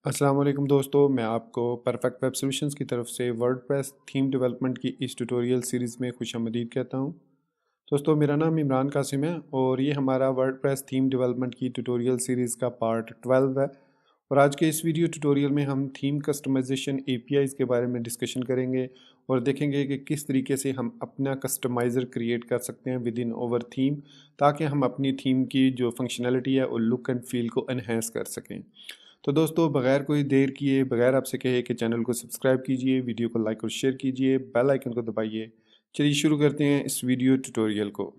अस्सलाम वालेकुम दोस्तों, मैं आपको परफेक्ट वेब सॉल्यूशंस की तरफ से वर्डप्रेस थीम डेवलपमेंट की इस ट्यूटोरियल सीरीज़ में खुशामदीद कहता हूं। दोस्तों, मेरा नाम इमरान कासिम है और ये हमारा वर्डप्रेस थीम डेवलपमेंट की ट्यूटोरियल सीरीज़ का पार्ट 12 है। और आज के इस वीडियो ट्यूटोरियल में हम थीम कस्टमाइजेशन एपीआईज़ के बारे में डिस्कशन करेंगे और देखेंगे कि किस तरीके से हम अपना कस्टमाइज़र क्रिएट कर सकते हैं विद इन ओवर थीम, ताकि हम अपनी थीम की जो फंक्शनैलिटी है और लुक एंड फील को एनहेंस कर सकें। तो दोस्तों, बगैर कोई देर किए, बगैर आपसे कहे कि चैनल को सब्सक्राइब कीजिए, वीडियो को लाइक और शेयर कीजिए, बेल आइकन को दबाइए। चलिए शुरू करते हैं इस वीडियो ट्यूटोरियल को।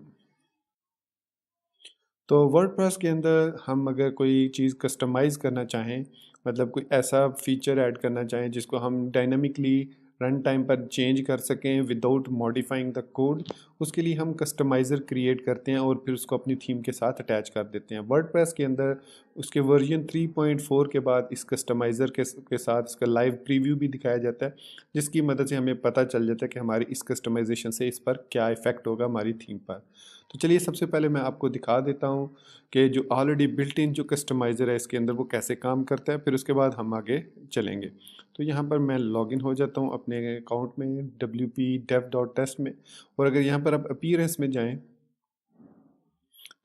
तो वर्डप्रेस के अंदर हम अगर कोई चीज़ कस्टमाइज़ करना चाहें, मतलब कोई ऐसा फीचर ऐड करना चाहें जिसको हम डायनामिकली रन टाइम पर चेंज कर सकें विदाउट मॉडिफाइंग द कोड, उसके लिए हम कस्टमाइज़र क्रिएट करते हैं और फिर उसको अपनी थीम के साथ अटैच कर देते हैं। वर्डप्रेस के अंदर उसके वर्जन 3.4 के बाद इस कस्टमाइज़र के साथ इसका लाइव प्रीव्यू भी दिखाया जाता है, जिसकी मदद से हमें पता चल जाता है कि हमारी इस कस्टमाइजेशन से इस पर क्या इफ़ेक्ट होगा हमारी थीम पर। तो चलिए सबसे पहले मैं आपको दिखा देता हूँ कि जो ऑलरेडी बिल्ट इन जो कस्टमाइज़र है इसके अंदर वो कैसे काम करता है, फिर उसके बाद हम आगे चलेंगे। तो यहाँ पर मैं लॉगिन हो जाता हूँ अपने अकाउंट में wp-dev.test में। और अगर यहाँ पर आप अपीयरेंस में जाएं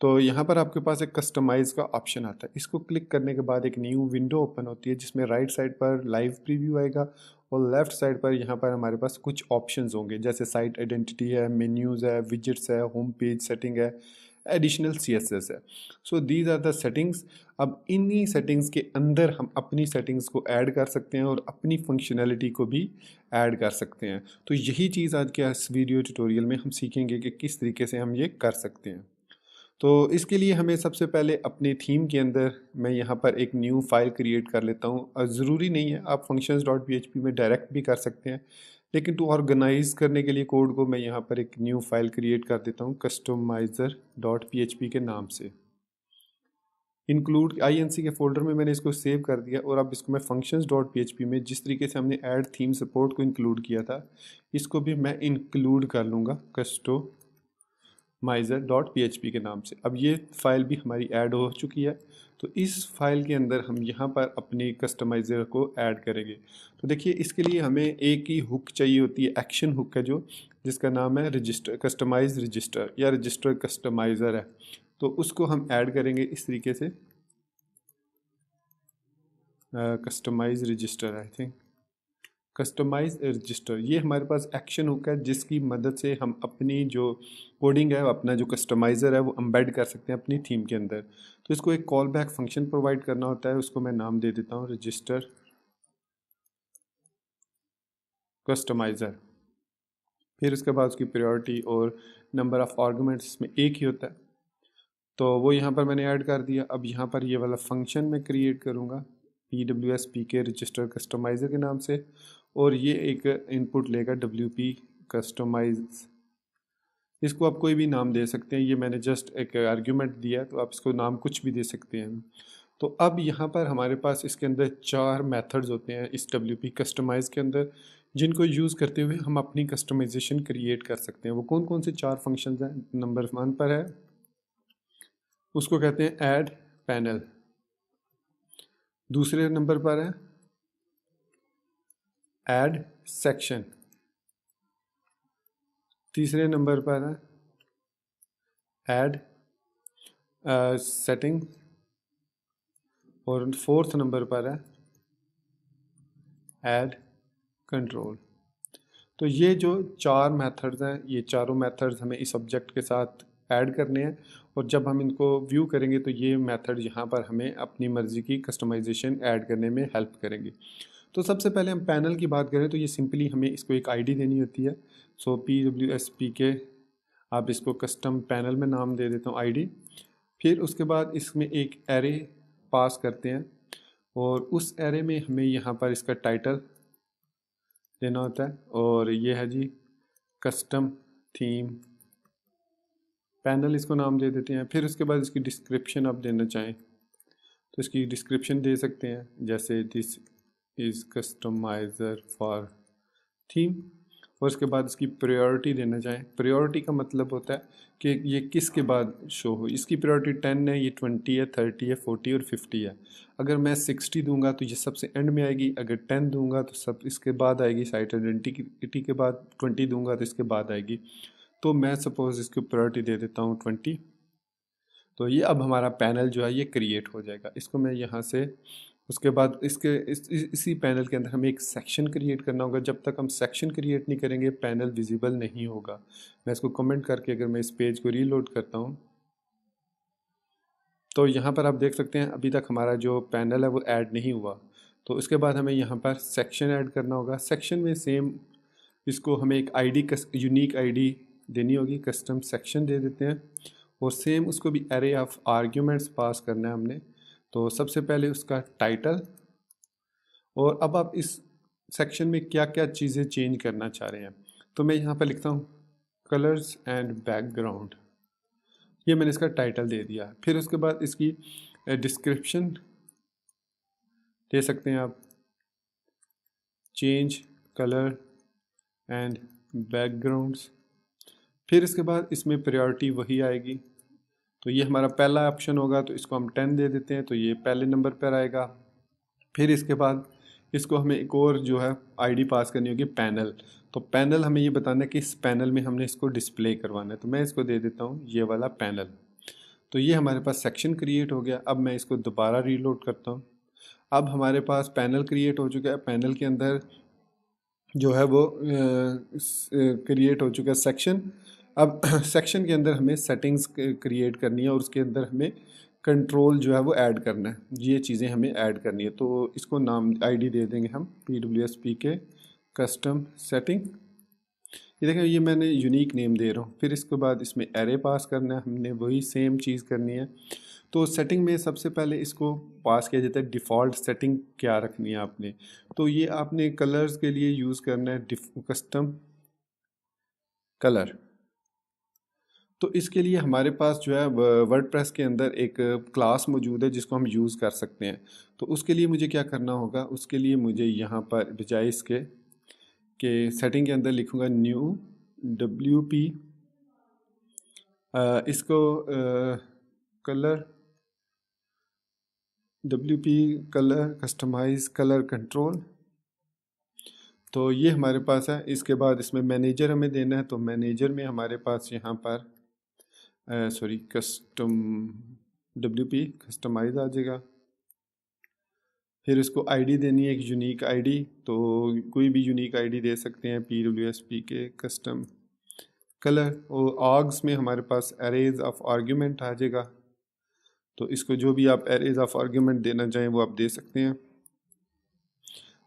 तो यहाँ पर आपके पास एक कस्टमाइज़ का ऑप्शन आता है। इसको क्लिक करने के बाद एक न्यू विंडो ओपन होती है जिसमें राइट साइड पर लाइव प्रीव्यू आएगा और लेफ़्ट साइड पर यहाँ पर हमारे पास कुछ ऑप्शंस होंगे, जैसे साइट आइडेंटिटी है, मेन्यूज़ है, विजेट्स है, होम पेज सेटिंग है, एडिशनल सीएसएस है। So these are the settings. अब इन्हीं सेटिंग्स के अंदर हम अपनी सेटिंग्स को ऐड कर सकते हैं और अपनी फंक्शनैलिटी को भी ऐड कर सकते हैं। तो यही चीज़ आज के इस वीडियो ट्यूटोरियल में हम सीखेंगे कि किस तरीके से हम ये कर सकते हैं। तो इसके लिए हमें सबसे पहले अपने थीम के अंदर मैं यहाँ पर एक न्यू फाइल क्रिएट कर लेता हूँ। और ज़रूरी नहीं है, आप functions.php में डायरेक्ट भी कर सकते हैं, लेकिन टू ऑर्गेनाइज करने के लिए कोड को मैं यहाँ पर एक न्यू फाइल क्रिएट कर देता हूँ customizer.php के नाम से। इंक्लूड INC के फोल्डर में मैंने इसको सेव कर दिया और अब इसको मैं functions.php में जिस तरीके से हमने ऐड थीम सपोर्ट को इंक्लूड किया था, इसको भी मैं इंक्लूड कर लूँगा customizer.php के नाम से। अब ये फाइल भी हमारी ऐड हो चुकी है। तो इस फाइल के अंदर हम यहाँ पर अपनी कस्टमाइज़र को ऐड करेंगे। तो देखिए, इसके लिए हमें एक ही हुक चाहिए होती है, एक्शन हुक है जो, जिसका नाम है रजिस्टर, कस्टमाइज रजिस्टर या रजिस्टर कस्टमाइज़र है। तो उसको हम ऐड करेंगे इस तरीके से, customize register I think, customize register. ये हमारे पास एक्शन हुक है जिसकी मदद से हम अपनी जो कोडिंग है, अपना जो कस्टमाइज़र है, वो एम्बेड कर सकते हैं अपनी थीम के अंदर। तो इसको एक कॉल बैक फंक्शन प्रोवाइड करना होता है, उसको मैं नाम दे देता हूँ रजिस्टर कस्टमाइज़र। फिर उसके बाद उसकी प्रायोरिटी और नंबर ऑफ़ आर्गूमेंट्स इसमें एक ही होता है, तो वो यहाँ पर मैंने ऐड कर दिया। अब यहाँ पर ये वाला फंक्शन मैं क्रिएट करूँगा PWSPK रजिस्टर कस्टमाइज़र के नाम से, और ये एक इनपुट लेगा WP कस्टमाइज। इसको आप कोई भी नाम दे सकते हैं, ये मैंने जस्ट एक आर्ग्यूमेंट दिया है, तो आप इसको नाम कुछ भी दे सकते हैं। तो अब यहाँ पर हमारे पास इसके अंदर 4 मेथड्स होते हैं इस WP कस्टमाइज़ के अंदर, जिनको यूज़ करते हुए हम अपनी कस्टमाइजेशन क्रिएट कर सकते हैं। वो कौन कौन से 4 फंक्शंस हैं? नंबर 1 पर है, उसको कहते हैं ऐड पैनल। दूसरे नंबर पर है ऐड सेक्शन। तीसरे नंबर पर है ऐड सेटिंग। और फोर्थ नंबर पर है ऐड कंट्रोल। तो ये जो 4 मेथड्स हैं, ये चारों मेथड्स हमें इस ऑब्जेक्ट के साथ ऐड करने हैं, और जब हम इनको व्यू करेंगे तो ये मेथड यहाँ पर हमें अपनी मर्ज़ी की कस्टमाइजेशन ऐड करने में हेल्प करेंगे। तो सबसे पहले हम पैनल की बात करें तो ये सिंपली हमें इसको एक आईडी देनी होती है। सो PWSPK, आप इसको कस्टम पैनल में नाम दे देता हूँ आईडी। फिर उसके बाद इसमें एक एरे पास करते हैं और उस एरे में हमें यहाँ पर इसका टाइटल देना होता है, और ये है जी कस्टम थीम पैनल, इसको नाम दे देते हैं। फिर उसके बाद इसकी डिस्क्रिप्शन आप देना चाहें तो इसकी डिस्क्रिप्शन दे सकते हैं, जैसे दिस इज़ कस्टमाइज़र फॉर थीम। और उसके बाद इसकी प्रायोरिटी देना चाहें। प्रायोरिटी का मतलब होता है कि ये किसके बाद शो हो। इसकी प्रायोरिटी 10 है, ये 20 है, 30 है, 40 और 50 है। अगर मैं 60 दूंगा तो ये सबसे एंड में आएगी, अगर 10 दूंगा तो सब इसके बाद आएगी, साइट आइडेंटिटी के बाद 20 दूंगा तो इसके बाद आएगी। तो मैं सपोज इसकी प्रायोरिटी दे देता हूँ 20। तो ये अब हमारा पैनल जो है ये क्रिएट हो जाएगा। इसको मैं यहाँ से, उसके बाद इसी पैनल के अंदर हमें एक सेक्शन क्रिएट करना होगा। जब तक हम सेक्शन क्रिएट नहीं करेंगे पैनल विजिबल नहीं होगा। मैं इसको कमेंट करके अगर मैं इस पेज को रीलोड करता हूँ तो यहाँ पर आप देख सकते हैं अभी तक हमारा जो पैनल है वो ऐड नहीं हुआ। तो उसके बाद हमें यहाँ पर सेक्शन ऐड करना होगा। सेक्शन में सेम इसको हमें एक आईडी, यूनिक आईडी देनी होगी, कस्टम सेक्शन दे देते हैं। और सेम उसको भी एरे ऑफ आर्ग्यूमेंट्स पास करना है हमने। तो सबसे पहले उसका टाइटल, और अब आप इस सेक्शन में क्या क्या चीज़ें चेंज करना चाह रहे हैं। तो मैं यहाँ पर लिखता हूँ कलर्स एंड बैकग्राउंड, ये मैंने इसका टाइटल दे दिया। फिर उसके बाद इसकी डिस्क्रिप्शन दे सकते हैं आप, चेंज कलर एंड बैकग्राउंड्स। फिर इसके बाद इसमें प्रायोरिटी वही आएगी। तो ये हमारा पहला ऑप्शन होगा तो इसको हम 10 दे देते हैं, तो ये पहले नंबर पर आएगा। फिर इसके बाद इसको हमें एक और जो है आईडी पास करनी होगी, पैनल। तो पैनल हमें ये बताना है कि इस पैनल में हमने इसको डिस्प्ले करवाना है। तो मैं इसको दे देता हूँ ये वाला पैनल। तो ये हमारे पास सेक्शन क्रिएट हो गया। अब मैं इसको दोबारा रीलोड करता हूँ। अब हमारे पास पैनल क्रिएट हो चुका है। पैनल के अंदर जो है वो क्रिएट हो चुका है सेक्शन। अब सेक्शन के अंदर हमें सेटिंग्स क्रिएट करनी है और उसके अंदर हमें कंट्रोल जो है वो ऐड करना है। ये चीज़ें हमें ऐड करनी है। तो इसको नाम आईडी दे देंगे हम PWSPK कस्टम सेटिंग। ये देखें, ये मैंने यूनिक नेम दे रहा हूँ। फिर इसके बाद इसमें एरे पास करना है, हमने वही सेम चीज़ करनी है। तो सेटिंग में सबसे पहले इसको पास किया जाता है डिफ़ॉल्ट सेटिंग क्या रखनी है आपने। तो ये आपने कलर्स के लिए यूज़ करना है कस्टम कलर। तो इसके लिए हमारे पास जो है वर्डप्रेस के अंदर एक क्लास मौजूद है जिसको हम यूज़ कर सकते हैं। तो उसके लिए मुझे क्या करना होगा, उसके लिए मुझे यहाँ पर बजाय इसके कि सेटिंग के अंदर लिखूँगा न्यू WP, इसको colour WP colour customize colour control. तो ये हमारे पास है। इसके बाद इसमें मैनेजर हमें देना है। तो मैनेजर में हमारे पास यहाँ पर सॉरी कस्टम WP कस्टमाइज आ जाएगा। फिर इसको आईडी देनी है, एक यूनिक आईडी। तो कोई भी यूनिक आईडी दे सकते हैं, PWSPK कस्टम कलर। और आर्ग्स में हमारे पास एरेज ऑफ आर्ग्यूमेंट आ जाएगा। तो इसको जो भी आप एरेज ऑफ आर्ग्यूमेंट देना चाहें वो आप दे सकते हैं।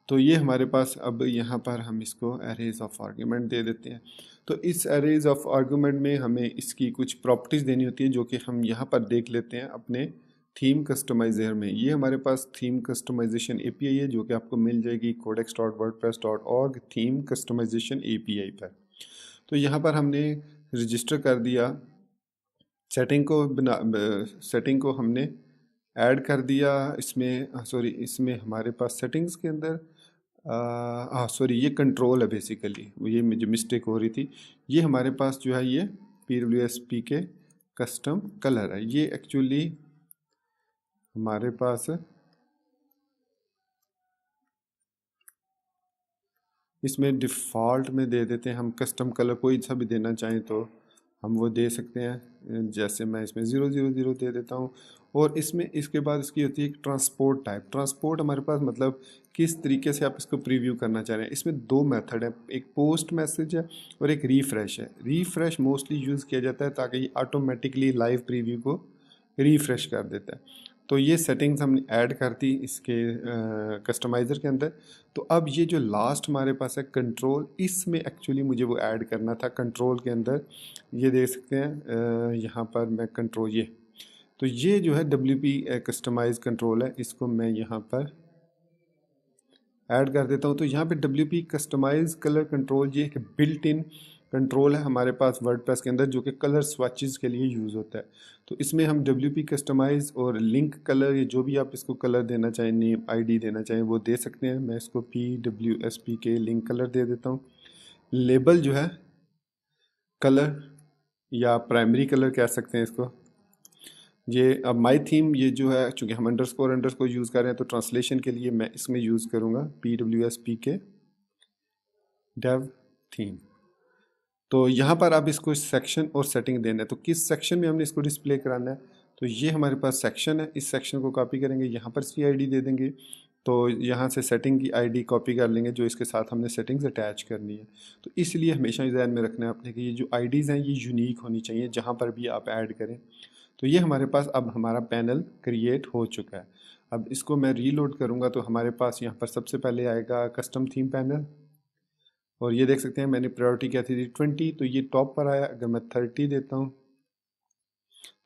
तो ये हमारे पास, अब यहाँ पर हम इसको एरेज ऑफ आर्ग्यूमेंट दे देते हैं। तो इस एरेज ऑफ आर्ग्यूमेंट में हमें इसकी कुछ प्रॉपर्टीज़ देनी होती हैं जो कि हम यहाँ पर देख लेते हैं अपने थीम कस्टमाइज़र में। ये हमारे पास थीम कस्टमाइजेशन API है जो कि आपको मिल जाएगी codex.wordpress.org थीम कस्टमाइजेशन API पर। तो यहाँ पर हमने रजिस्टर कर दिया, सेटिंग को हमने ऐड कर दिया इसमें। सॉरी, इसमें हमारे पास सेटिंग्स के अंदर सॉरी ये कंट्रोल है बेसिकली, ये मुझे मिस्टेक हो रही थी। ये हमारे पास जो है ये PWSPK कस्टम कलर है। ये एक्चुअली हमारे पास इसमें डिफ़ॉल्ट में दे देते हैं हम। कस्टम कलर कोई सा भी देना चाहें तो हम वो दे सकते हैं। जैसे मैं इसमें 000 दे देता हूँ। और इसमें इसके बाद इसकी होती है एक ट्रांसपोर्ट टाइप। ट्रांसपोर्ट हमारे पास मतलब किस तरीके से आप इसको प्रीव्यू करना चाह रहे हैं। इसमें दो मेथड है, एक पोस्ट मैसेज है और एक रीफ्रेश है। रीफ्रेश मोस्टली यूज़ किया जाता है ताकि ये ऑटोमेटिकली लाइव प्रीव्यू को रीफ्रेश कर देता है। तो ये सेटिंग्स हमने ऐड कर दी इसके कस्टमाइज़र के अंदर। तो अब ये जो लास्ट हमारे पास है कंट्रोल, इसमें एक्चुअली मुझे वो ऐड करना था कंट्रोल के अंदर। ये देख सकते हैं यहाँ पर मैं कंट्रोल, ये तो ये जो है WP कस्टमाइज कंट्रोल है, इसको मैं यहाँ पर ऐड कर देता हूँ। तो यहाँ पे WP कस्टमाइज कलर कंट्रोल ये एक बिल्ट इन कंट्रोल है हमारे पास वर्डप्रेस के अंदर जो कि कलर स्वैचेस के लिए यूज़ होता है। तो इसमें हम WP कस्टमाइज और लिंक कलर, ये जो भी आप इसको कलर देना चाहें, नेम ID देना चाहें वो दे सकते हैं। मैं इसको PWSPK लिंक कलर दे देता हूँ। लेबल जो है कलर या प्राइमरी कलर कह सकते हैं इसको। ये अब माई थीम ये जो है, चूँकि हम अंडरस्कोर यूज़ कर रहे हैं तो ट्रांसलेशन के लिए मैं इसमें यूज़ करूँगा PWSPK डेव थीम। तो यहाँ पर आप इसको सेक्शन और सेटिंग देना है, तो किस सेक्शन में हमने इसको डिस्प्ले कराना है, तो ये हमारे पास सेक्शन है, इस सेक्शन को कॉपी करेंगे, यहाँ पर इसकी आईडी दे देंगे, तो यहाँ से सेटिंग की आईडी कॉपी कर लेंगे जो इसके साथ हमने सेटिंग्स अटैच करनी है। तो इसलिए हमेशा ध्यान में रखना है आपने कि ये जो आईडीज़ हैं ये यूनिक होनी चाहिए जहाँ पर भी आप ऐड करें। तो ये हमारे पास अब हमारा पैनल क्रिएट हो चुका है। अब इसको मैं रीलोड करूँगा तो हमारे पास यहाँ पर सबसे पहले आएगा कस्टम थीम पैनल, और ये देख सकते हैं मैंने प्रायोरिटी क्या थी 20, तो ये टॉप पर आया। अगर मैं 30 देता हूँ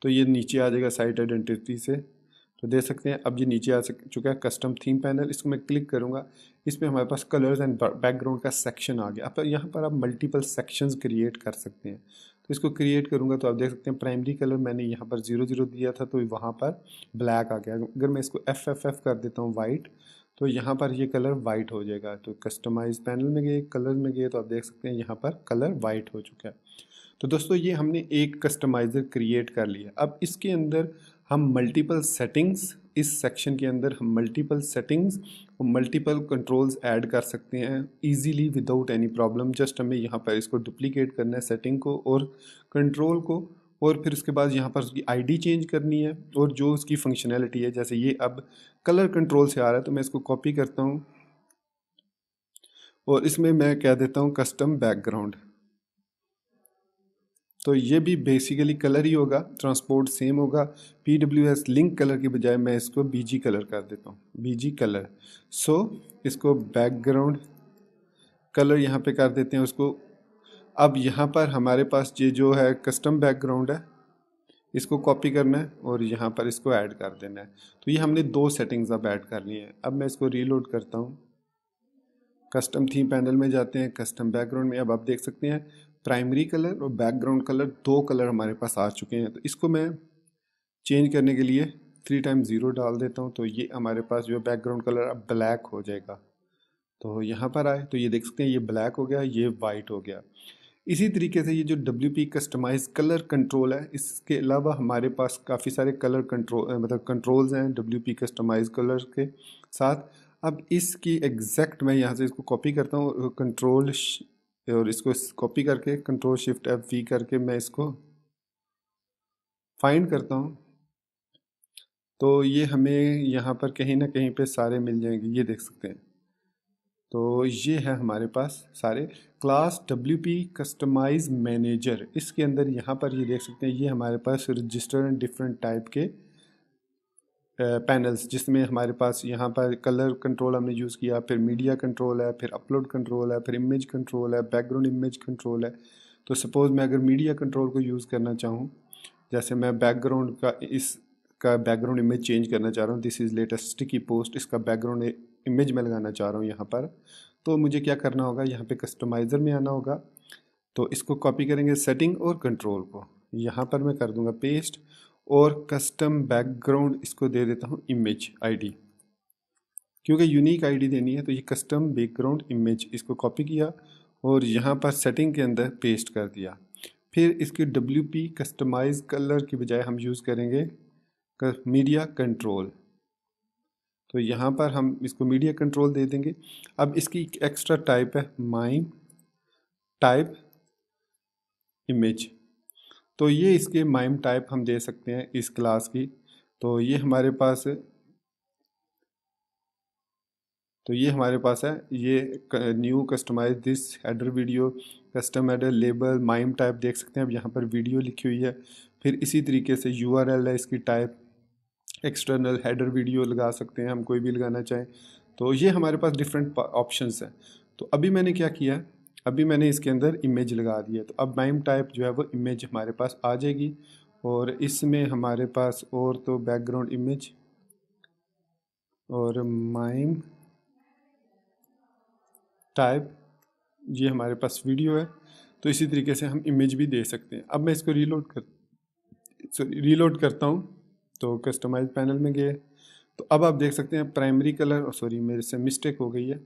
तो ये नीचे आ जाएगा साइट आइडेंटिटी से। तो देख सकते हैं अब ये नीचे आ चुका है कस्टम थीम पैनल। इसको मैं क्लिक करूँगा, इसमें हमारे पास कलर्स एंड बैकग्राउंड का सेक्शन आ गया। अब यहाँ पर आप मल्टीपल सेक्शंस क्रिएट कर सकते हैं। तो इसको क्रिएट करूँगा तो आप देख सकते हैं प्राइमरी कलर मैंने यहाँ पर 00 दिया था तो वहाँ पर ब्लैक आ गया। अगर मैं इसको FFF कर देता हूँ वाइट, तो यहाँ पर ये कलर वाइट हो जाएगा। तो कस्टमाइज पैनल में गए, कलर में गए, तो आप देख सकते हैं यहाँ पर कलर वाइट हो चुका है। तो दोस्तों ये हमने एक कस्टमाइज़र क्रिएट कर लिया। अब इसके अंदर हम मल्टीपल सेटिंग्स, इस सेक्शन के अंदर हम मल्टीपल सेटिंग्स और मल्टीपल कंट्रोल्स ऐड कर सकते हैं easily without any problem. Just हमें यहाँ पर इसको डुप्लीकेट करना है सेटिंग को और कंट्रोल को, और फिर उसके बाद यहाँ पर उसकी आईडी चेंज करनी है और जो उसकी फंक्शनैलिटी है। जैसे ये अब कलर कंट्रोल से आ रहा है तो मैं इसको कॉपी करता हूँ और इसमें मैं कह देता हूँ कस्टम बैकग्राउंड। तो ये भी बेसिकली कलर ही होगा, ट्रांसपोर्ट सेम होगा। PWS लिंक कलर की बजाय मैं इसको BG कलर कर देता हूँ, BG कलर। सो इसको बैकग्राउंड कलर यहाँ पे कर देते हैं उसको। अब यहाँ पर हमारे पास ये जो है कस्टम बैकग्राउंड है, इसको कॉपी करना है और यहाँ पर इसको ऐड कर देना है। तो ये हमने दो सेटिंग्स अब ऐड कर ली हैं। अब मैं इसको रीलोड करता हूँ, कस्टम थीम पैनल में जाते हैं, कस्टम बैकग्राउंड में। अब आप देख सकते हैं प्राइमरी कलर और बैकग्राउंड कलर, दो कलर हमारे पास आ चुके हैं। तो इसको मैं चेंज करने के लिए 3 टाइम्स 0 डाल देता हूँ, तो ये हमारे पास जो बैकग्राउंड कलर अब ब्लैक हो जाएगा। तो यहाँ पर आए तो ये देख सकते हैं ये ब्लैक हो गया, ये वाइट हो गया। इसी तरीके से ये जो WP कस्टमाइज कलर कंट्रोल है, इसके अलावा हमारे पास काफ़ी सारे कलर कंट्रोल मतलब कंट्रोल्स हैं WP कस्टमाइज कलर के साथ। अब इसकी एग्जैक्ट मैं यहाँ से इसको कॉपी करता हूँ कंट्रोल और इसको कॉपी करके कंट्रोल शिफ्ट F V करके मैं इसको फाइंड करता हूँ, तो ये हमें यहाँ पर कहीं ना कहीं पे सारे मिल जाएंगे, ये देख सकते हैं। तो ये है हमारे पास सारे क्लास WP कस्टमाइज मैनेजर। इसके अंदर यहाँ पर ये देख सकते हैं ये हमारे पास रजिस्टर एंड डिफरेंट टाइप के पैनल्स, जिसमें हमारे पास यहाँ पर कलर कंट्रोल हमने यूज़ किया, फिर मीडिया कंट्रोल है, फिर अपलोड कंट्रोल है, फिर इमेज कंट्रोल है, बैकग्राउंड इमेज कंट्रोल है। तो सपोज़ मैं अगर मीडिया कंट्रोल को यूज़ करना चाहूँ, जैसे मैं बैकग्राउंड का इसका बैकग्राउंड इमेज चेंज करना चाह रहा हूँ, this is latest sticky post, इसका बैकग्राउंड इमेज मैं लगाना चाह रहा हूँ यहाँ पर, तो मुझे क्या करना होगा, यहाँ पे कस्टमाइज़र में आना होगा। तो इसको कॉपी करेंगे सेटिंग और कंट्रोल को, यहाँ पर मैं कर दूंगा पेस्ट, और कस्टम बैकग्राउंड इसको दे देता हूँ इमेज आईडी, क्योंकि यूनिक आईडी देनी है। तो ये कस्टम बैकग्राउंड इमेज, इसको कॉपी किया और यहाँ पर सेटिंग के अंदर पेस्ट कर दिया। फिर इसके WP कस्टमाइज कलर की बजाय हम यूज़ करेंगे मीडिया कंट्रोल, तो यहाँ पर हम इसको मीडिया कंट्रोल दे देंगे। अब इसकी एक एक्स्ट्रा टाइप है माइम टाइप इमेज, तो ये इसके माइम टाइप हम दे सकते हैं इस क्लास की। तो ये हमारे पास है, ये new customize this header video custom header label mime type देख सकते हैं। अब यहाँ पर वीडियो लिखी हुई है। फिर इसी तरीके से URL है इसकी टाइप, एक्सटर्नल हेडर वीडियो लगा सकते हैं हम, कोई भी लगाना चाहें। तो ये हमारे पास डिफरेंट ऑप्शंस हैं। तो अभी मैंने क्या किया, अभी मैंने इसके अंदर इमेज लगा दी है। तो अब माइम टाइप जो है वो इमेज हमारे पास आ जाएगी, और इसमें हमारे पास और तो बैकग्राउंड इमेज और माइम टाइप, ये हमारे पास वीडियो है। तो इसी तरीके से हम इमेज भी दे सकते हैं। अब मैं इसको रीलोड करता हूँ, तो कस्टमाइज पैनल में गए, तो अब आप देख सकते हैं प्राइमरी कलर, सॉरी मेरे से मिस्टेक हो गई है,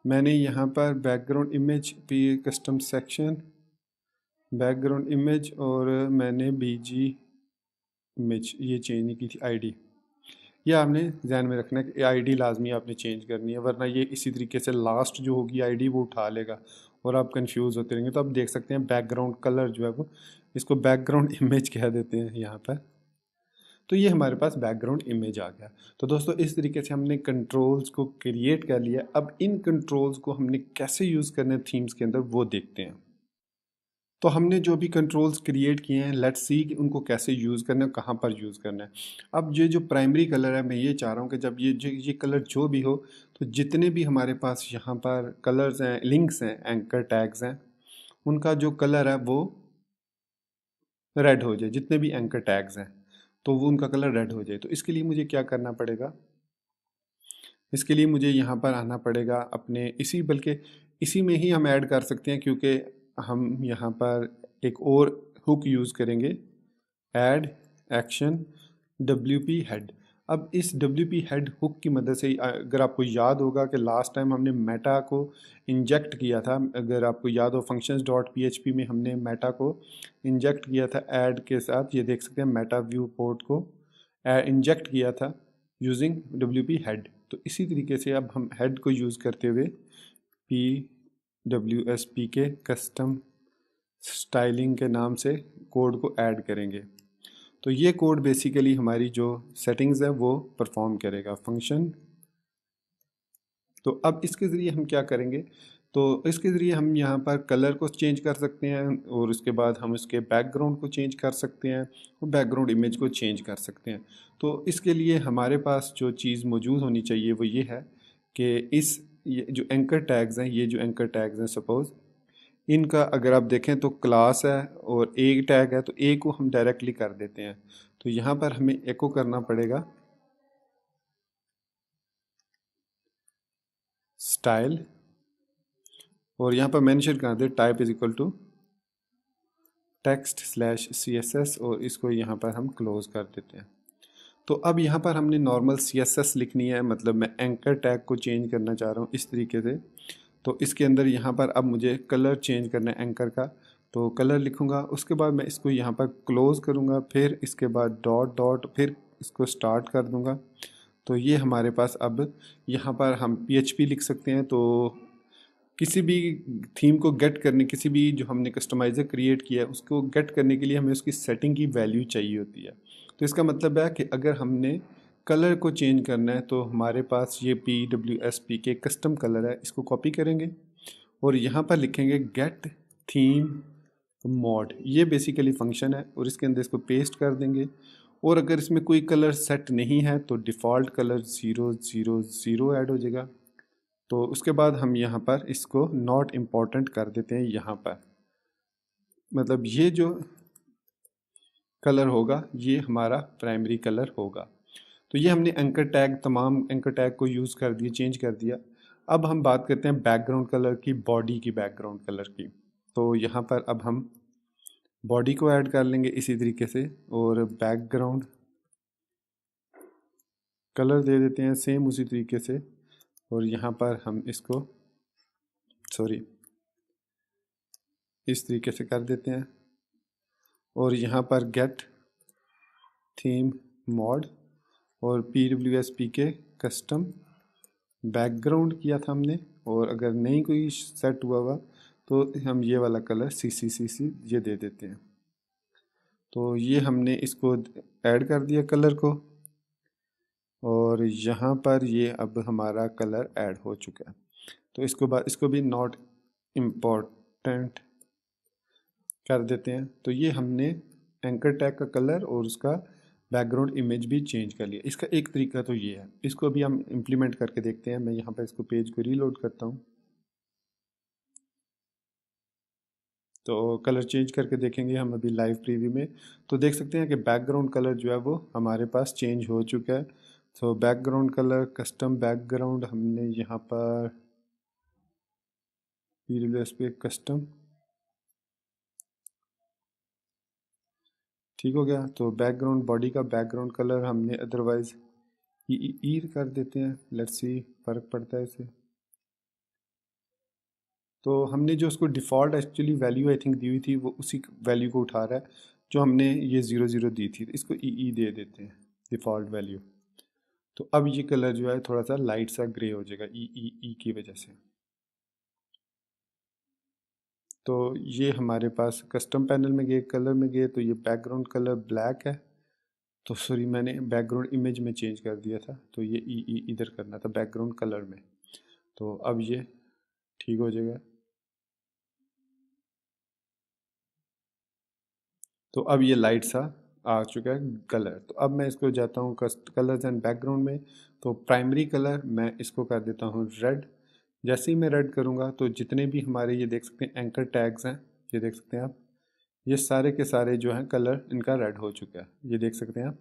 मैंने यहाँ पर बैकग्राउंड इमेज पे कस्टम सेक्शन, बैकग्राउंड इमेज, और मैंने बीजी इमेज ये चेंज नहीं की थी आईडी। ये आपने ध्यान में रखना है कि आईडी लाजमी आपने चेंज करनी है, वरना ये इसी तरीके से लास्ट जो होगी आईडी वो उठा लेगा और आप कंफ्यूज होते रहेंगे। तो आप देख सकते हैं बैकग्राउंड कलर जो है वो, इसको बैकग्राउंड इमेज कह देते हैं यहाँ पर। तो ये हमारे पास बैकग्राउंड इमेज आ गया। तो दोस्तों इस तरीके से हमने कंट्रोल्स को क्रिएट कर लिया। अब इन कंट्रोल्स को हमने कैसे यूज़ करना है थीम्स के अंदर वो देखते हैं। तो हमने जो भी कंट्रोल्स क्रिएट किए हैं, लेट्स सी कि उनको कैसे यूज़ करना है, कहाँ पर यूज़ करना है। अब ये जो प्राइमरी कलर है, मैं ये चाह रहा हूँ कि जब ये कलर जो भी हो, तो जितने भी हमारे पास यहाँ पर कलर्स हैं, लिंक्स हैं, एंकर टैग्स हैं, उनका जो कलर है वो रेड हो जाए। जितने भी एंकर टैग्स हैं तो वो उनका कलर रेड हो जाए। तो इसके लिए मुझे क्या करना पड़ेगा, इसके लिए मुझे यहाँ पर आना पड़ेगा अपने बल्कि इसी में ही हम ऐड कर सकते हैं, क्योंकि हम यहाँ पर एक और हुक यूज़ करेंगे, ऐड एक्शन WP हेड। अब इस WP हेड हुक की मदद से, अगर आपको याद होगा कि लास्ट टाइम हमने मेटा को इंजेक्ट किया था, अगर आपको याद हो functions.php में हमने मेटा को इंजेक्ट किया था ऐड के साथ। ये देख सकते हैं मेटा व्यू पोर्ट को इंजेक्ट किया था यूजिंग WP हेड। तो इसी तरीके से अब हम हेड को यूज़ करते हुए PWSPK कस्टम स्टाइलिंग के नाम से कोड को ऐड करेंगे। तो ये कोड बेसिकली हमारी जो सेटिंग्स है वो परफॉर्म करेगा फंक्शन। तो अब इसके ज़रिए हम क्या करेंगे, तो इसके ज़रिए हम यहाँ पर कलर को चेंज कर सकते हैं, और उसके बाद हम इसके बैकग्राउंड को चेंज कर सकते हैं, और बैकग्राउंड इमेज को चेंज कर सकते हैं। तो इसके लिए हमारे पास जो चीज़ मौजूद होनी चाहिए वो ये है कि ये जो एंकर टैग्स हैं, ये जो एंकर टैग्स हैं सपोज़, इनका अगर आप देखें तो क्लास है और एक टैग है, तो ए को हम डायरेक्टली कर देते हैं। तो यहाँ पर हमें एको करना पड़ेगा स्टाइल, और यहाँ पर मेंशन कर दे type is equal to text slash CSS, और इसको यहाँ पर हम क्लोज कर देते हैं। तो अब यहाँ पर हमने नॉर्मल CSS लिखनी है, मतलब मैं एंकर टैग को चेंज करना चाह रहा हूँ इस तरीके से। तो इसके अंदर यहाँ पर अब मुझे कलर चेंज करना है एंकर का, तो कलर लिखूँगा, उसके बाद मैं इसको यहाँ पर क्लोज़ करूँगा, फिर इसके बाद डॉट डॉट, फिर इसको स्टार्ट कर दूँगा। तो ये हमारे पास अब यहाँ पर हम PHP लिख सकते हैं। तो किसी भी थीम को गेट करने, किसी भी जो हमने कस्टमाइज़र क्रिएट किया है उसको गेट करने के लिए हमें उसकी सेटिंग की वैल्यू चाहिए होती है। तो इसका मतलब है कि अगर हमने कलर को चेंज करना है तो हमारे पास ये PWSP के कस्टम कलर है, इसको कॉपी करेंगे और यहाँ पर लिखेंगे गेट थीम मॉड। ये बेसिकली फंक्शन है और इसके अंदर इसको पेस्ट कर देंगे। और अगर इसमें कोई कलर सेट नहीं है तो डिफ़ॉल्ट कलर 000 ऐड हो जाएगा। तो उसके बाद हम यहाँ पर इसको नॉट इम्पॉर्टेंट कर देते हैं यहाँ पर, मतलब ये जो कलर होगा ये हमारा प्राइमरी कलर होगा। तो ये हमने एंकर टैग, तमाम एंकर टैग को यूज़ कर दिया, चेंज कर दिया। अब हम बात करते हैं बैकग्राउंड कलर की, बॉडी की बैकग्राउंड कलर की। तो यहाँ पर अब हम बॉडी को ऐड कर लेंगे इसी तरीके से, और बैकग्राउंड कलर दे देते हैं सेम उसी तरीके से, और यहाँ पर हम इसको इस तरीके से कर देते हैं। और यहाँ पर गेट थीम मॉड और PWSP के कस्टम बैकग्राउंड किया था हमने, और अगर नहीं कोई सेट हुआ हुआ तो हम ये वाला कलर CC ये दे देते हैं। तो ये हमने इसको ऐड कर दिया कलर को, और यहाँ पर ये अब हमारा कलर ऐड हो चुका है। तो इसको भी नॉट इम्पॉर्टेंट कर देते हैं। तो ये हमने एंकर टैग का कलर और उसका बैकग्राउंड इमेज भी चेंज कर लिया। इसका एक तरीका तो ये है, इसको अभी हम इम्प्लीमेंट करके देखते हैं। मैं यहाँ पर इसको पेज को रीलोड करता हूँ, तो कलर चेंज करके देखेंगे हम अभी लाइव प्रीव्यू में। तो देख सकते हैं कि बैकग्राउंड कलर जो है वो हमारे पास चेंज हो चुका है। तो बैकग्राउंड कलर कस्टम बैकग्राउंड हमने यहाँ पर PWSP कस्टम ठीक हो गया। तो बैकग्राउंड बॉडी का बैकग्राउंड कलर हमने अदरवाइज ई कर देते हैं, लेट्स सी फ़र्क पड़ता है इससे। तो हमने जो उसको default actually value I think the हुई थी वो उसी वैल्यू को उठा रहा है जो हमने ये 0 0 दी थी, इसको ई दे देते हैं डिफ़ॉल्ट वैल्यू। तो अब ये कलर जो है थोड़ा सा लाइट सा ग्रे हो जाएगा ई की वजह से। तो ये हमारे पास कस्टम पैनल में गए, कलर में गए, तो ये बैकग्राउंड कलर ब्लैक है। तो सॉरी, मैंने बैकग्राउंड इमेज में चेंज कर दिया था, तो ये ई इधर करना था बैकग्राउंड कलर में। तो अब ये ठीक हो जाएगा। तो अब ये लाइट सा आ चुका है कलर। तो अब मैं इसको जाता हूँ कलर्स एंड बैकग्राउंड में। तो प्राइमरी कलर मैं इसको कर देता हूँ रेड। जैसे ही मैं रेड करूँगा तो जितने भी हमारे ये देख सकते हैं एंकर टैग्स हैं, ये देख सकते हैं आप, ये सारे के सारे जो हैं कलर इनका रेड हो चुका है, ये देख सकते हैं आप।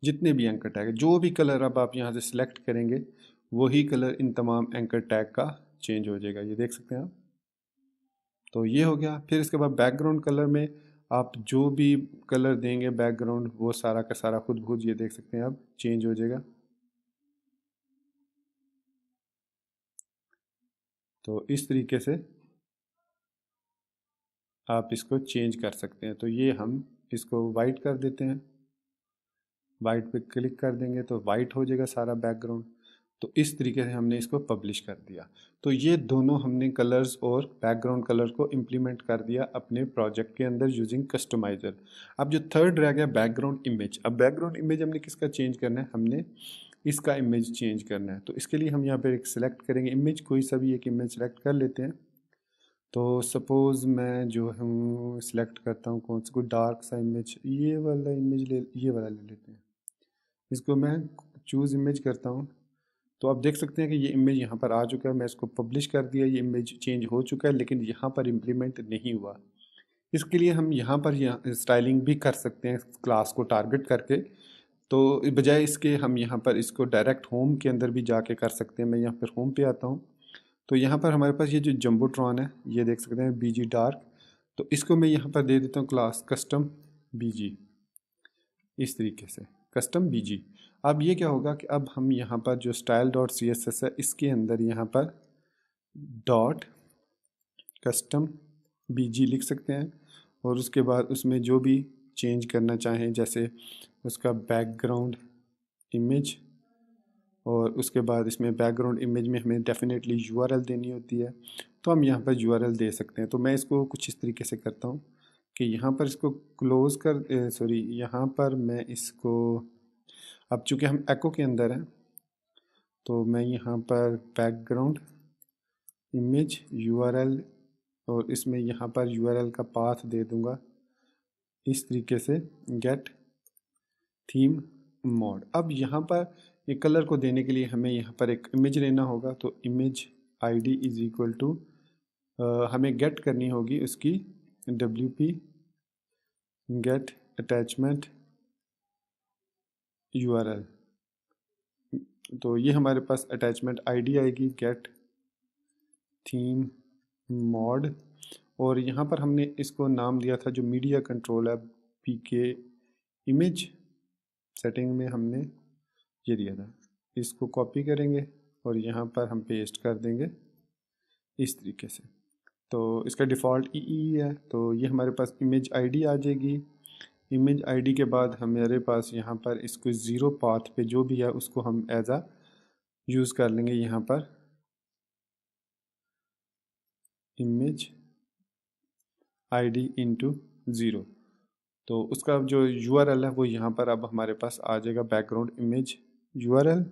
जितने भी एंकर टैग, जो भी कलर अब आप यहाँ से सिलेक्ट करेंगे वही कलर इन तमाम एंकर टैग का चेंज हो जाएगा, ये देख सकते हैं आप। तो ये हो गया। फिर इसके बाद बैकग्राउंड कलर में आप जो भी कलर देंगे बैकग्राउंड, वो सारा का सारा खुद खुद ये देख सकते हैं आप चेंज हो जाएगा। तो इस तरीके से आप इसको चेंज कर सकते हैं। तो ये हम इसको वाइट कर देते हैं, वाइट पे क्लिक कर देंगे तो वाइट हो जाएगा सारा बैकग्राउंड। तो इस तरीके से हमने इसको पब्लिश कर दिया। तो ये दोनों हमने कलर्स और बैकग्राउंड कलर को इम्प्लीमेंट कर दिया अपने प्रोजेक्ट के अंदर यूजिंग कस्टमाइज़र। अब जो थर्ड रह गया बैकग्राउंड इमेज। अब बैकग्राउंड इमेज हमने किसका चेंज करना है, हमने इसका इमेज चेंज करना है। तो इसके लिए हम यहाँ पर एक सिलेक्ट करेंगे इमेज, कोई सा भी एक इमेज सेलेक्ट कर लेते हैं। तो सपोज़ मैं जो हूँ सिलेक्ट करता हूँ कौन सा, कोई डार्क सा इमेज, ये वाला इमेज ये वाला ले लेते हैं। इसको मैं चूज़ इमेज करता हूँ। तो आप देख सकते हैं कि ये इमेज यहाँ पर आ चुका है, मैं इसको पब्लिश कर दिया, ये इमेज चेंज हो चुका है, लेकिन यहाँ पर इम्प्लीमेंट नहीं हुआ। इसके लिए हम यहाँ पर यहाँ स्टाइलिंग भी कर सकते हैं क्लास को टारगेट करके। तो बजाय इसके हम यहाँ पर इसको डायरेक्ट होम के अंदर भी जाके कर सकते हैं। मैं यहाँ पर होम पे आता हूँ। तो यहाँ पर हमारे पास ये जो जम्बोट्रॉन है, ये देख सकते हैं बीजी डार्क। तो इसको मैं यहाँ पर दे देता हूँ क्लास कस्टम बीजी, इस तरीके से कस्टम बीजी। अब ये क्या होगा कि अब हम यहाँ पर जो style dot C S S है इसके अंदर यहाँ पर डॉट कस्टम बीजी लिख सकते हैं, और उसके बाद उसमें जो भी चेंज करना चाहें, जैसे उसका बैकग्राउंड इमेज, और उसके बाद इसमें बैकग्राउंड इमेज में हमें डेफिनेटली यूआरएल देनी होती है। तो हम यहाँ पर यूआरएल दे सकते हैं। तो मैं इसको कुछ इस तरीके से करता हूँ कि यहाँ पर इसको क्लोज़ कर, सॉरी, यहाँ पर मैं इसको, अब चूँकि हम एको के अंदर हैं तो मैं यहाँ पर बैकग्राउंड इमेज यूआरएल, और इसमें यहाँ पर यूआरएल का पाथ दे दूँगा इस तरीके से, गेट थीम मोड। अब यहाँ पर एक कलर को देने के लिए हमें यहाँ पर एक इमेज लेना होगा। तो image ID is equal to, हमें गेट करनी होगी उसकी WP गेट अटैचमेंट URL। तो ये हमारे पास अटैचमेंट आईडी आएगी गेट थीम मॉड, और यहाँ पर हमने इसको नाम दिया था जो मीडिया कंट्रोल है PK इमेज सेटिंग में हमने ये दिया था। इसको कॉपी करेंगे और यहाँ पर हम पेस्ट कर देंगे इस तरीके से। तो इसका डिफ़ॉल्ट ई है। तो ये हमारे पास इमेज आईडी आ जाएगी। इमेज आईडी के बाद हमारे पास यहाँ पर इसको ज़ीरो पाथ पे जो भी है उसको हम एज आ यूज़ कर लेंगे यहाँ पर इमेज आईडी इंटू ज़ीरो। तो उसका जो URL है वो यहाँ पर अब हमारे पास आ जाएगा बैकग्राउंड इमेज URL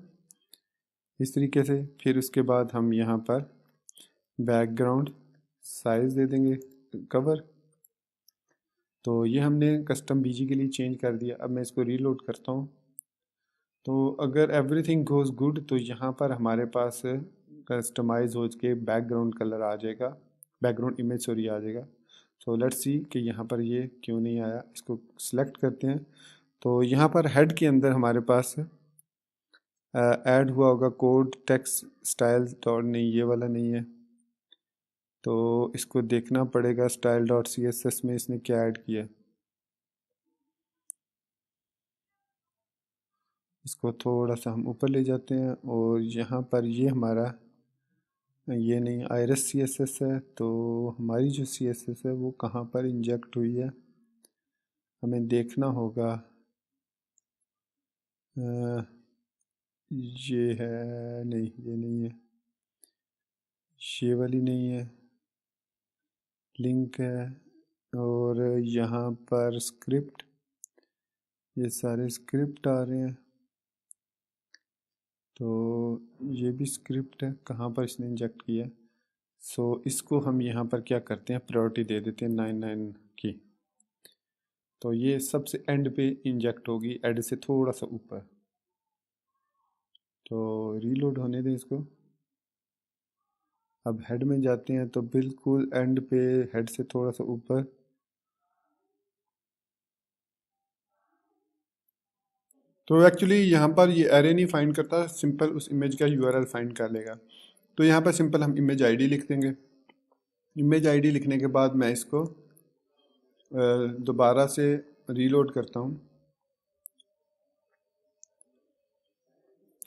इस तरीके से। फिर उसके बाद हम यहाँ पर बैकग्राउंड साइज़ दे देंगे कवर। तो ये हमने कस्टम बीजी के लिए चेंज कर दिया। अब मैं इसको रीलोड करता हूँ। तो अगर एवरीथिंग गोज़ गुड तो यहाँ पर हमारे पास कस्टमाइज़ हो के बैकग्राउंड कलर आ जाएगा, बैकग्राउंड इमेज सॉरी आ जाएगा। सो लेट्स सी कि यहाँ पर ये क्यों नहीं आया। इसको सिलेक्ट करते हैं। तो यहाँ पर हेड के अंदर हमारे पास ऐड हुआ होगा कोड टेक्स्ट स्टाइल डॉट, नहीं ये वाला नहीं है। तो इसको देखना पड़ेगा स्टाइल डॉट CSS में इसने क्या ऐड किया। इसको थोड़ा सा हम ऊपर ले जाते हैं और यहाँ पर ये हमारा ये नहीं, आयरस CSS है। तो हमारी जो CSS है वो कहाँ पर इंजेक्ट हुई है हमें देखना होगा। ये है, नहीं ये नहीं है, ये वाली नहीं है, लिंक है। और यहाँ पर स्क्रिप्ट, ये सारे स्क्रिप्ट आ रहे हैं। तो ये भी स्क्रिप्ट है, कहाँ पर इसने इंजेक्ट किया है। सो इसको हम यहाँ पर क्या करते हैं, प्रायोरिटी दे देते हैं 99 की। तो ये सबसे एंड पे इंजेक्ट होगी, एड से थोड़ा सा ऊपर। तो रीलोड होने दें इसको। अब हेड में जाते हैं तो बिल्कुल एंड पे, हेड से थोड़ा सा ऊपर। तो एक्चुअली यहाँ पर ये एरे नहीं फाइंड करता, सिंपल उस इमेज का URL फाइंड कर लेगा। तो यहाँ पर सिंपल हम इमेज ID लिख देंगे। इमेज ID लिखने के बाद मैं इसको दोबारा से रीलोड करता हूँ।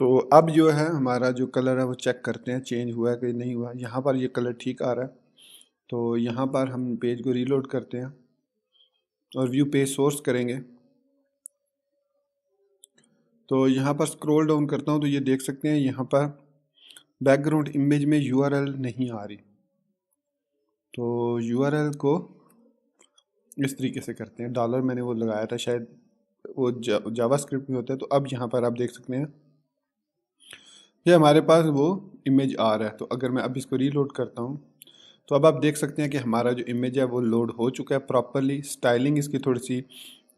तो अब जो है हमारा जो कलर है वो चेक करते हैं चेंज हुआ है कि नहीं हुआ। यहाँ पर ये कलर ठीक आ रहा है। तो यहाँ पर हम पेज को रीलोड करते हैं और व्यू पेज सोर्स करेंगे। तो यहाँ पर स्क्रॉल डाउन करता हूँ तो ये देख सकते हैं यहाँ पर बैकग्राउंड इमेज में URL नहीं आ रही। तो URL को इस तरीके से करते हैं, डॉलर मैंने वो लगाया था, शायद वो जावास्क्रिप्ट में होता है। तो अब यहाँ पर आप देख सकते हैं ये हमारे पास वो इमेज आ रहा है। तो अगर मैं अब इसको रीलोड करता हूँ तो अब आप देख सकते हैं कि हमारा जो इमेज है वो लोड हो चुका है प्रॉपरली। स्टाइलिंग इसकी थोड़ी सी,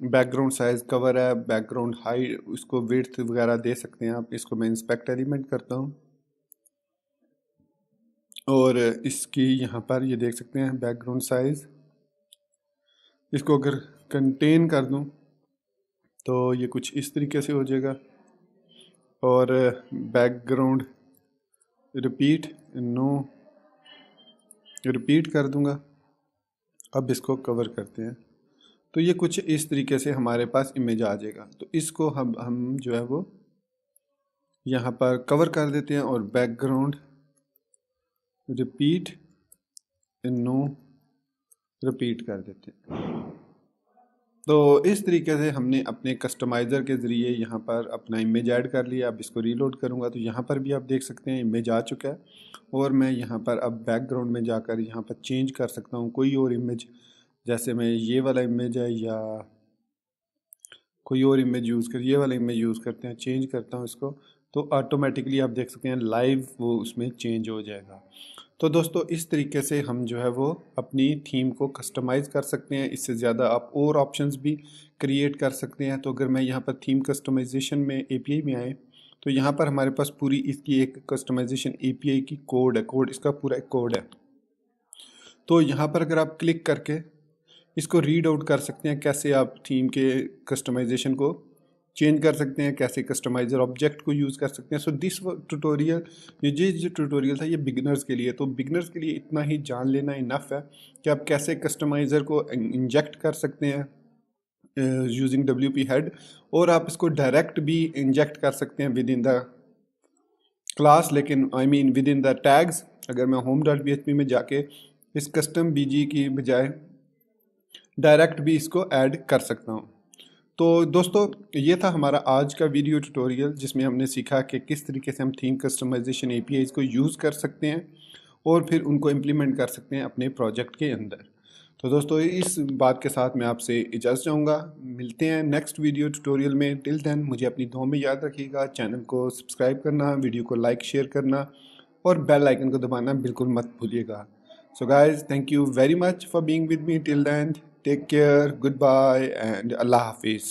बैकग्राउंड साइज कवर है, बैकग्राउंड हाइट, उसको विड्थ वगैरह दे सकते हैं आप। इसको मैं इंस्पेक्ट एलिमेंट करता हूँ और इसकी यहाँ पर ये देख सकते हैं बैकग्राउंड साइज। इसको अगर कंटेन कर दूँ तो ये कुछ इस तरीके से हो जाएगा। और बैकग्राउंड रिपीट, नो, रिपीट कर दूंगा। अब इसको कवर करते हैं तो ये कुछ इस तरीके से हमारे पास इमेज आ जाएगा। तो इसको हम जो है वो यहाँ पर कवर कर देते हैं और बैकग्राउंड रिपीट, नो, रिपीट कर देते हैं। तो इस तरीके से हमने अपने कस्टमाइज़र के ज़रिए यहाँ पर अपना इमेज ऐड कर लिया। अब इसको रीलोड करूँगा तो यहाँ पर भी आप देख सकते हैं इमेज आ चुका है। और मैं यहाँ पर अब बैकग्राउंड में जाकर यहाँ पर चेंज कर सकता हूँ कोई और इमेज, जैसे मैं ये वाला इमेज है या कोई और इमेज यूज़ कर, ये वाला इमेज यूज़ करते हैं, चेंज करता हूँ इसको। तो ऑटोमेटिकली आप देख सकते हैं लाइव वो उसमें चेंज हो जाएगा। तो दोस्तों इस तरीके से हम जो है वो अपनी थीम को कस्टमाइज़ कर सकते हैं। इससे ज़्यादा आप और ऑप्शंस भी क्रिएट कर सकते हैं। तो अगर मैं यहाँ पर थीम कस्टमाइजेशन में API में आए तो यहाँ पर हमारे पास पूरी इसकी एक कस्टमाइजेशन API की कोड है, कोड इसका पूरा एक कोड है। तो यहाँ पर अगर आप क्लिक करके इसको रीड आउट कर सकते हैं कैसे आप थीम के कस्टमाइजेशन को चेंज कर सकते हैं, कैसे कस्टमाइजर ऑब्जेक्ट को यूज़ कर सकते हैं। सो दिस ट्यूटोरियल, ये जो ट्यूटोरियल था ये बिगिनर्स के लिए। तो बिगिनर्स के लिए इतना ही जान लेना इनफ है कि आप कैसे कस्टमाइज़र को इंजेक्ट कर सकते हैं यूजिंग WP हेड, और आप इसको डायरेक्ट भी इंजेक्ट कर सकते हैं विद इन द क्लास, लेकिन I mean with in the tags. अगर मैं home.php में जाके इस कस्टम BG की बजाय डायरेक्ट भी इसको ऐड कर सकता हूँ। तो दोस्तों ये था हमारा आज का वीडियो ट्यूटोरियल जिसमें हमने सीखा कि किस तरीके से हम थीम कस्टमाइजेशन APIs को यूज़ कर सकते हैं और फिर उनको इम्प्लीमेंट कर सकते हैं अपने प्रोजेक्ट के अंदर। तो दोस्तों इस बात के साथ मैं आपसे इजाज़त चाहूँगा, मिलते हैं नेक्स्ट वीडियो ट्यूटोरियल में। टिल देन मुझे अपनी दुआ में याद रखिएगा, चैनल को सब्सक्राइब करना, वीडियो को लाइक शेयर करना और बेल आइकन को दबाना बिल्कुल मत भूलिएगा। So guys, thank you very much for being with me till then. Take care, goodbye and Allah Hafiz.